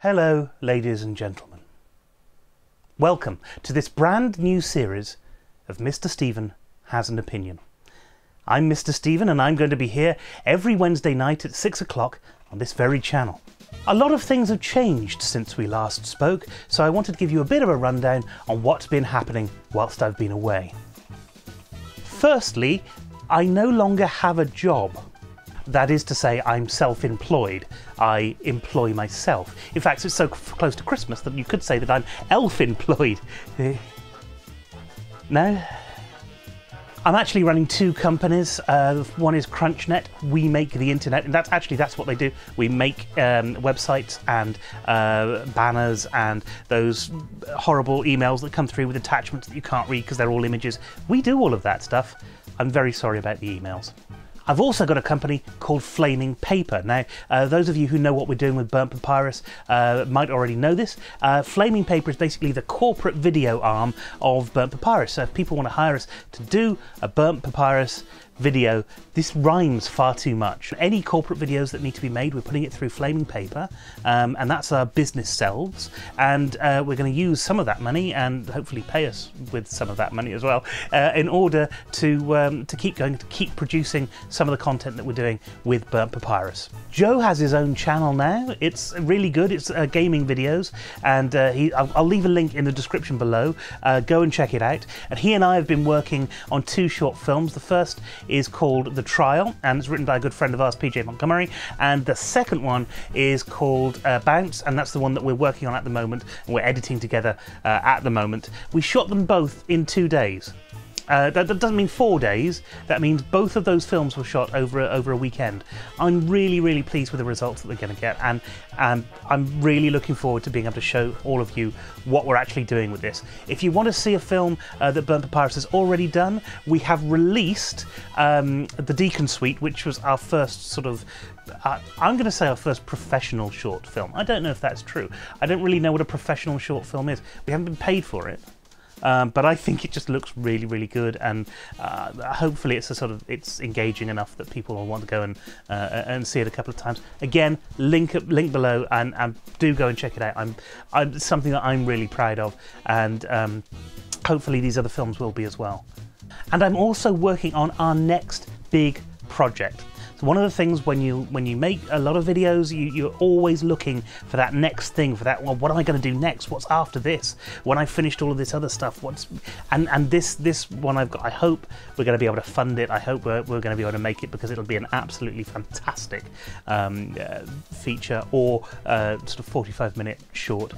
Hello, ladies and gentlemen. Welcome to this brand new series of Mr. Stephen Has an Opinion. I'm Mr. Stephen and I'm going to be here every Wednesday night at 6 o'clock on this very channel. A lot of things have changed since we last spoke, so I wanted to give you a bit of a rundown on what's been happening whilst I've been away. Firstly, I no longer have a job. That is to say, I'm self-employed. I employ myself. In fact, it's so close to Christmas that you could say that I'm elf-employed. No? I'm actually running two companies. One is CrunchNet. We make the internet, and that's what they do. We make websites and banners and those horrible emails that come through with attachments that you can't read because they're all images. We do all of that stuff. I'm very sorry about the emails. I've also got a company called Flaming Paper. Now, those of you who know what we're doing with Burnt Papyrus might already know this. Flaming Paper is basically the corporate video arm of Burnt Papyrus. So if people want to hire us to do a Burnt Papyrus video, this rhymes far too much. Any corporate videos that need to be made, we're putting it through Flaming Paper, and that's our business selves, and we're going to use some of that money and hopefully pay us with some of that money as well in order to keep going, to keep producing some of the content that we're doing with Burnt Papyrus. Joe has his own channel now. It's really good. It's gaming videos, and I'll leave a link in the description below. Go and check it out. And he and I have been working on two short films. The first is called The Trial, and it's written by a good friend of ours, PJ Montgomery, and the second one is called Bounce, and that's the one that we're working on at the moment, and we're editing together at the moment. We shot them both in 2 days. That doesn't mean 4 days, that means both of those films were shot over a weekend. I'm really pleased with the results that we're going to get, and I'm really looking forward to being able to show all of you what we're actually doing with this. If you want to see a film that Burnt Papyrus has already done, we have released The Deacon Suite, which was our first sort of I'm going to say our first professional short film. I don't know if that's true. I don't really know what a professional short film is. We haven't been paid for it. But I think it just looks really good, and hopefully it's engaging enough that people will want to go and see it a couple of times. Again, link below, and do go and check it out. It's something that I'm really proud of, and hopefully these other films will be as well. And I'm also working on our next big project. So one of the things when you make a lot of videos, you're always looking for that next thing, for that, well, what am I going to do next? What's after this? When I've finished all of this other stuff, and this one I've got, I hope we're going to be able to fund it. I hope we're going to be able to make it, because it'll be an absolutely fantastic feature or sort of 45-minute short.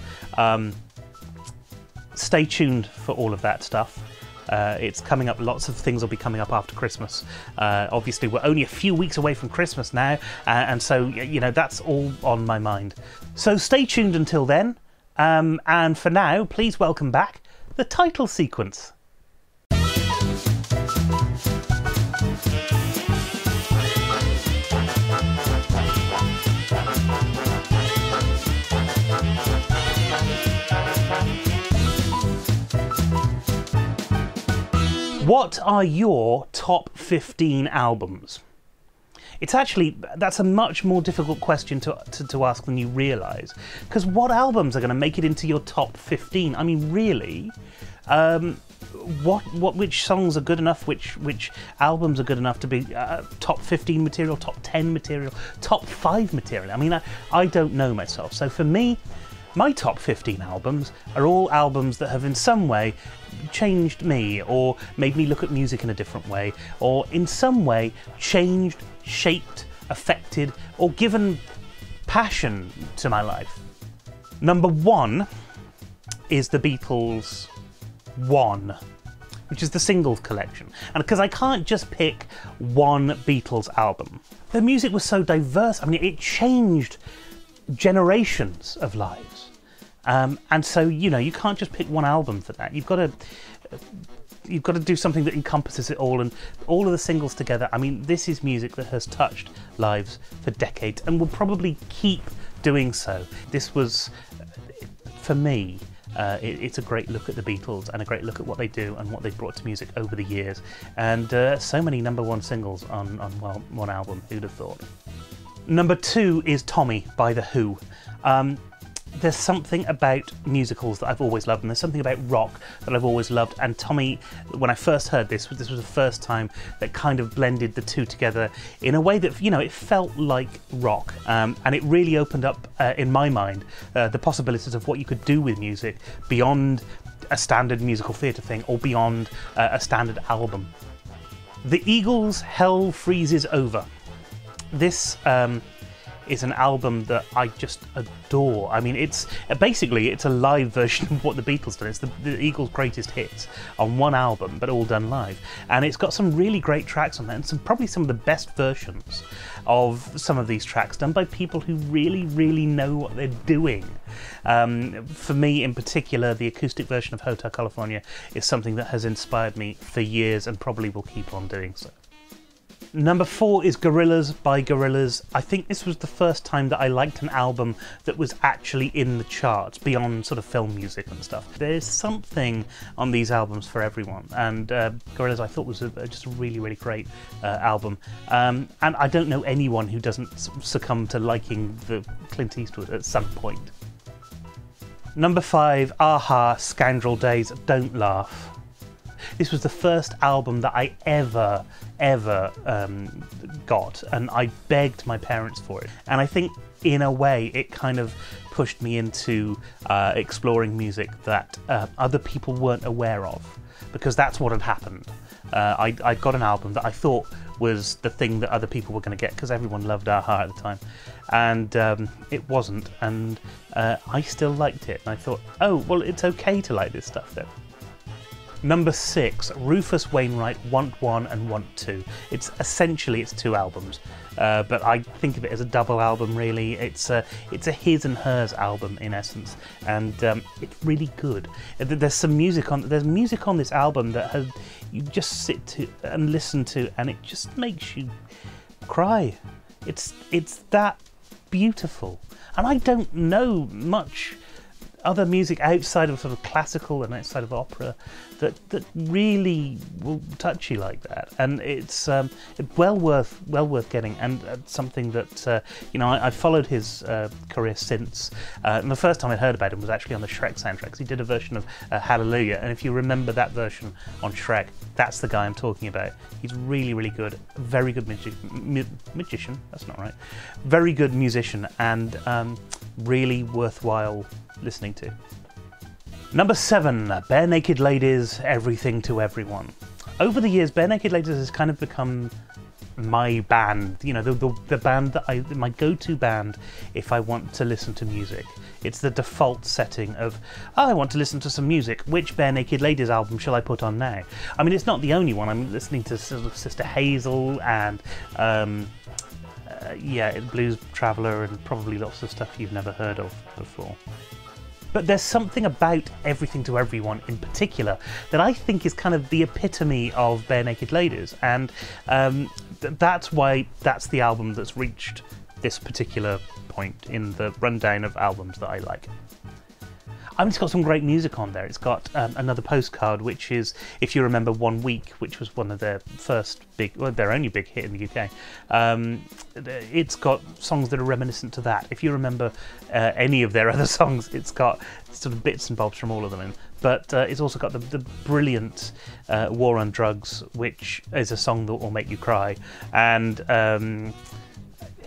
Stay tuned for all of that stuff. It's coming up, lots of things will be coming up after Christmas. Obviously, we're only a few weeks away from Christmas now, and so, you know, that's all on my mind. So stay tuned until then, and for now, please welcome back the title sequence. What are your top 15 albums? That's a much more difficult question to ask than you realise, because what albums are going to make it into your top 15? I mean, really, which songs are good enough, which albums are good enough to be top 15 material, top 10 material, top 5 material? I mean, I don't know myself. So for me, my top 15 albums are all albums that have in some way changed me, or made me look at music in a different way, or in some way changed, shaped, affected, or given passion to my life. Number 1 is the Beatles' One, which is the singles collection. And because I can't just pick one Beatles album. Their music was so diverse. I mean, it changed generations of lives. And so, you know, you can't just pick one album for that. You've got to do something that encompasses it all, and all of the singles together. I mean, this is music that has touched lives for decades and will probably keep doing so. This was, for me, it's a great look at the Beatles and a great look at what they do and what they've brought to music over the years. And so many #1 singles on one album, who'd have thought? Number 2 is Tommy by The Who. There's something about musicals that I've always loved, and there's something about rock that I've always loved. And Tommy, when I first heard this was the first time that kind of blended the two together in a way that, you know, it felt like rock. And it really opened up, in my mind, the possibilities of what you could do with music beyond a standard musical theatre thing or beyond a standard album. The Eagles' Hell Freezes Over. This is an album that I just adore. I mean, it's basically a live version of what the Beatles did. It's the Eagles' greatest hits on one album, but all done live. And it's got some really great tracks on there, and probably some of the best versions of some of these tracks done by people who really, really know what they're doing. For me, in particular, the acoustic version of Hotel California is something that has inspired me for years and probably will keep on doing so. Number 4 is Gorillaz by Gorillaz. I think this was the first time that I liked an album that was actually in the charts, beyond sort of film music and stuff. There's something on these albums for everyone, and Gorillaz I thought was just a really, really great album. And I don't know anyone who doesn't succumb to liking the Clint Eastwood at some point. Number 5, Ahah, Scoundrel Days, Don't Laugh. This was the first album that I ever got, and I begged my parents for it. And I think, in a way, it kind of pushed me into exploring music that other people weren't aware of, because that's what had happened. I got an album that I thought was the thing that other people were going to get, because everyone loved Ahah at the time, and it wasn't, and I still liked it, and I thought, oh, well, it's okay to like this stuff then. Number 6, Rufus Wainwright, Want 1 and Want 2. It's essentially two albums, but I think of it as a double album really. It's a his and hers album in essence, and it's really good. There's music on this album that you just sit to and listen to, and it just makes you cry. It's that beautiful, and I don't know much other music outside of sort of classical and outside of opera that really will touch you like that, and it's well worth getting, and something that you know, I followed his career since, and the first time I heard about him was actually on the Shrek soundtrack. He did a version of Hallelujah, and if you remember that version on Shrek, that's the guy I'm talking about. He's really, really good, very good magician. That's not right. Very good musician, and really worthwhile listening to. Number 7, Barenaked Ladies, Everything to Everyone. Over the years, Barenaked Ladies has kind of become my band, you know, the band that my go-to band if I want to listen to music. It's the default setting of, oh, I want to listen to some music. Which Barenaked Ladies album shall I put on now? I mean, it's not the only one. I'm listening to sort of Sister Hazel and yeah, Blues Traveller, and probably lots of stuff you've never heard of before. But there's something about Everything to Everyone in particular that I think is kind of the epitome of Barenaked Ladies, and that's why that's the album that's reached this particular point in the rundown of albums that I like. I mean, it's got some great music on there. It's got Another Postcard, which is, if you remember, 1 Week, which was one of their first big, well, their only big hit in the UK. It's got songs that are reminiscent to that. If you remember any of their other songs, it's got sort of bits and bobs from all of them in. But it's also got the brilliant War on Drugs, which is a song that will make you cry. And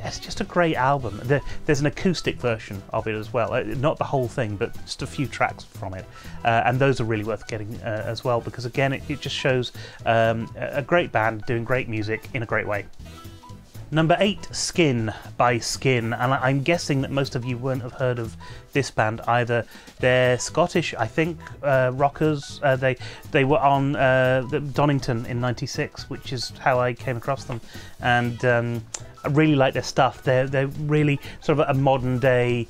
it's just a great album. There's an acoustic version of it as well. Not the whole thing, but just a few tracks from it. And those are really worth getting as well, because again, it just shows a great band doing great music in a great way. Number 8, Skin by Skin, and I'm guessing that most of you won't have heard of this band either. They're Scottish, I think, rockers. They were on Donington in '96, which is how I came across them, and I really like their stuff. They're really sort of a modern day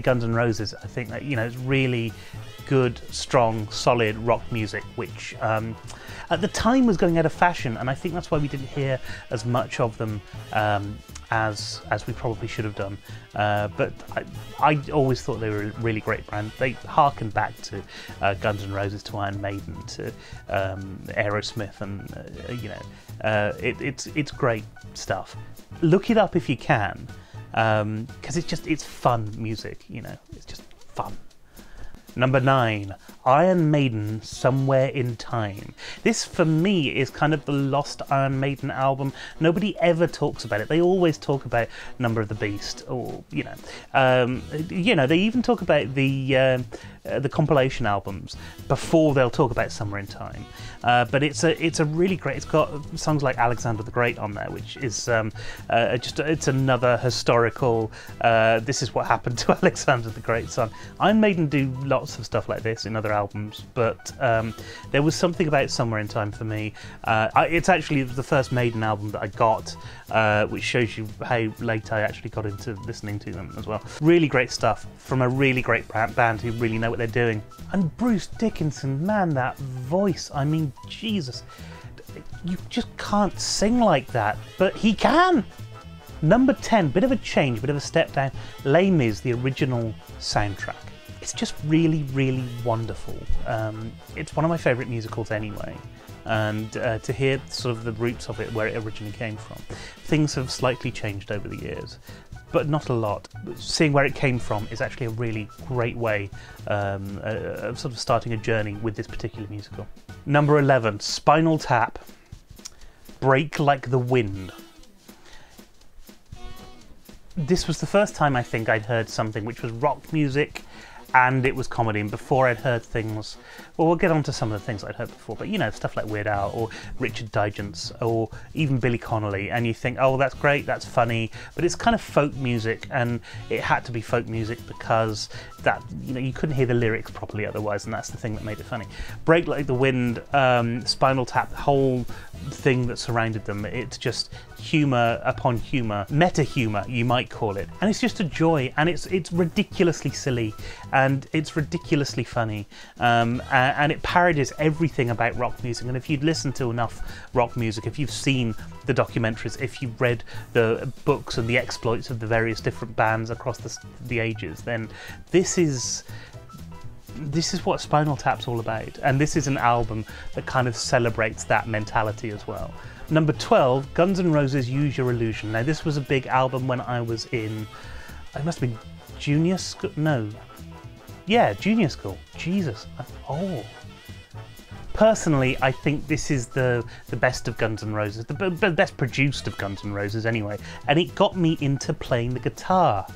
Guns N' Roses. I think that, you know, it's really good, strong, solid rock music, which at the time was going out of fashion, and I think that's why we didn't hear as much of them as we probably should have done. But I always thought they were a really great band. They harken back to Guns N' Roses, to Iron Maiden, to Aerosmith, and you know, it's great stuff. Look it up if you can. because it's fun music, you know, it's just fun. Number 9, Iron Maiden, Somewhere in Time. This, for me, is kind of the lost Iron Maiden album. Nobody ever talks about it. They always talk about Number of the Beast, or, you know, they even talk about the compilation albums before they'll talk about Somewhere in Time. But it's a really great. It's got songs like Alexander the Great on there, which is it's another historical. This is what happened to Alexander the Great song. Iron Maiden do lots of stuff like this in other albums, but there was something about Somewhere in Time for me. It's actually the first Maiden album that I got, which shows you how late I actually got into listening to them as well. Really great stuff from a really great band who really know what they're doing. And Bruce Dickinson, man, that voice, I mean, Jesus, you just can't sing like that, but he can. Number 10, bit of a change, bit of a step down. Les Mis, the original soundtrack. It's just really, really wonderful. It's one of my favourite musicals anyway, and to hear sort of the roots of it, where it originally came from. Things have slightly changed over the years, but not a lot. Seeing where it came from is actually a really great way of sort of starting a journey with this particular musical. Number 11, Spinal Tap, Break Like the Wind. This was the first time I think I'd heard something which was rock music and it was comedy, and before I'd heard things, well, we'll get on to some of the things I'd heard before, but you know, stuff like Weird Al or Richard Digance or even Billy Connolly, and you think, oh, that's great, that's funny, but it's kind of folk music, and it had to be folk music because that, you know, you couldn't hear the lyrics properly otherwise, and that's the thing that made it funny. Break Like the Wind, Spinal Tap, the whole thing that surrounded them, it's just humour upon humour, meta humour you might call it, and it's just a joy, and it's ridiculously silly and it's ridiculously funny, and it parodies everything about rock music. And if you'd listened to enough rock music, if you've seen the documentaries, if you've read the books and the exploits of the various different bands across the ages, then this is what Spinal Tap's all about, and this is an album that kind of celebrates that mentality as well. Number 12, Guns N' Roses' Use Your Illusion. Now, this was a big album when I was in, I must have been junior school, no, yeah, junior school, Jesus, oh. Personally, I think this is the best of Guns N' Roses, the best produced of Guns N' Roses anyway, and it got me into playing the guitar.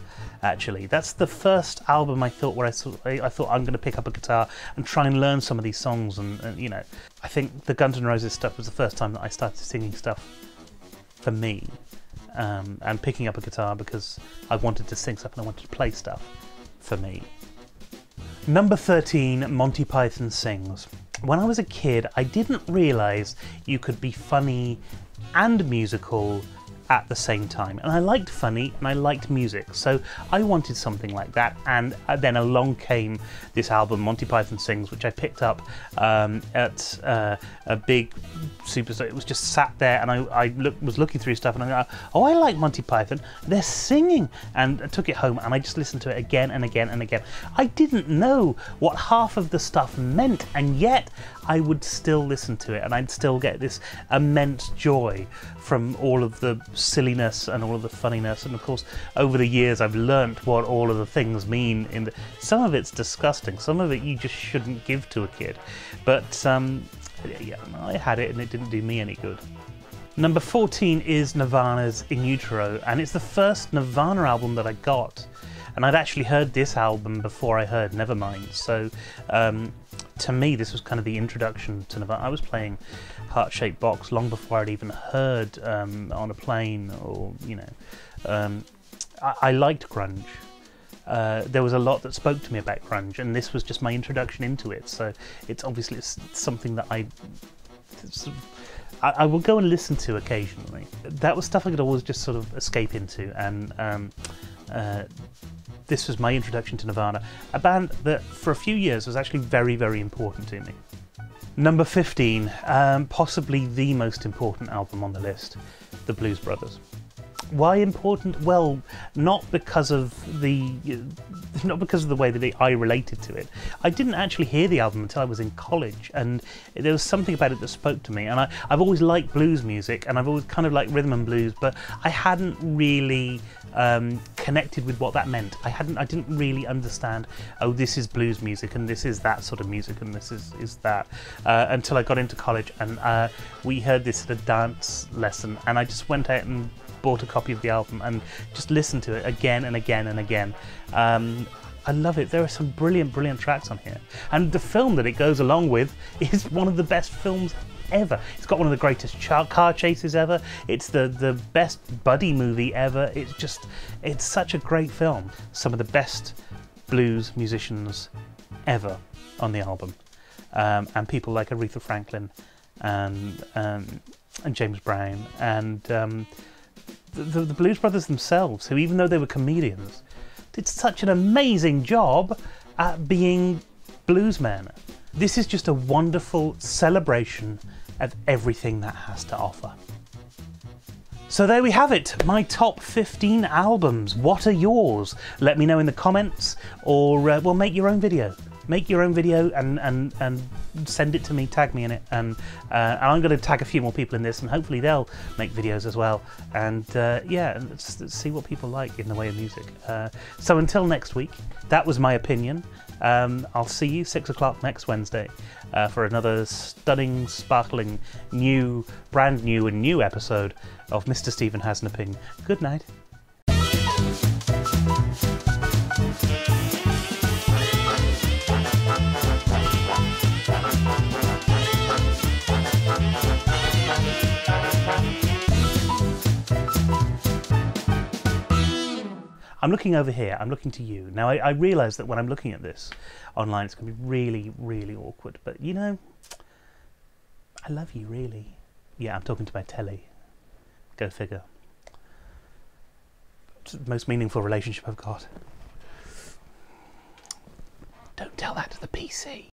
Actually, that's the first album I thought where I thought I'm going to pick up a guitar and try and learn some of these songs, and you know, I think the Guns N' Roses stuff was the first time that I started singing stuff for me, and picking up a guitar because I wanted to sing stuff and I wanted to play stuff for me. Number 13, Monty Python Sings. When I was a kid, I didn't realise you could be funny and musical at the same time, and I liked funny and I liked music, so I wanted something like that, and then along came this album, Monty Python Sings, which I picked up at a big superstore. It was just sat there, and I was looking through stuff, and I go, oh, I like Monty Python, they're singing, and I took it home and I just listened to it again and again and again. I didn't know what half of the stuff meant, and yet I would still listen to it, and I'd still get this immense joy from all of the silliness and all of the funniness. And of course, over the years, I've learnt what all of the things mean. Some of it's disgusting, some of it you just shouldn't give to a kid. But yeah, I had it and it didn't do me any good. Number 14 is Nirvana's In Utero, and it's the first Nirvana album that I got. And I'd actually heard this album before I heard Nevermind, so to me this was kind of the introduction to Nirvana. I was playing Heart-Shaped Box long before I'd even heard On a Plane, or, you know, I liked grunge. There was a lot that spoke to me about grunge, and this was just my introduction into it, so it's obviously something that I will go and listen to occasionally. That was stuff I could always just sort of escape into, and this was my introduction to Nirvana, a band that for a few years was actually very, very important to me. Number 15, possibly the most important album on the list, The Blues Brothers. Why important? Well, not because of the way that I related to it. I didn't actually hear the album until I was in college, and there was something about it that spoke to me. And I've always liked blues music, and I've always kind of liked rhythm and blues, but I hadn't really connected with what that meant. I didn't really understand, oh, this is blues music and this is that sort of music and this is that, until I got into college, and we heard this at a dance lesson, and I just went out and bought a copy of the album and just listened to it again and again and again. I love it. There are some brilliant tracks on here, and the film that it goes along with is one of the best films ever. It's got one of the greatest car chases ever. It's the best buddy movie ever. It's such a great film. Some of the best blues musicians ever on the album, and people like Aretha Franklin and James Brown and the Blues Brothers themselves, who, even though they were comedians, did such an amazing job at being bluesmen. This is just a wonderful celebration of everything that has to offer. So there we have it, my top 15 albums. What are yours? Let me know in the comments, or well, make your own video. Make your own video and send it to me, tag me in it, and I'm going to tag a few more people in this, and hopefully they'll make videos as well. And yeah, let's see what people like in the way of music. So until next week, that was my opinion. I'll see you 6 o'clock next Wednesday for another stunning, sparkling, brand new episode of Mr. Stephen Has an Opinion. Good night. I'm looking over here, I'm looking to you. Now, I realise that when I'm looking at this online, it's going to be really awkward. But, you know, I love you, really. Yeah, I'm talking to my telly. Go figure. It's the most meaningful relationship I've got. Don't tell that to the PC.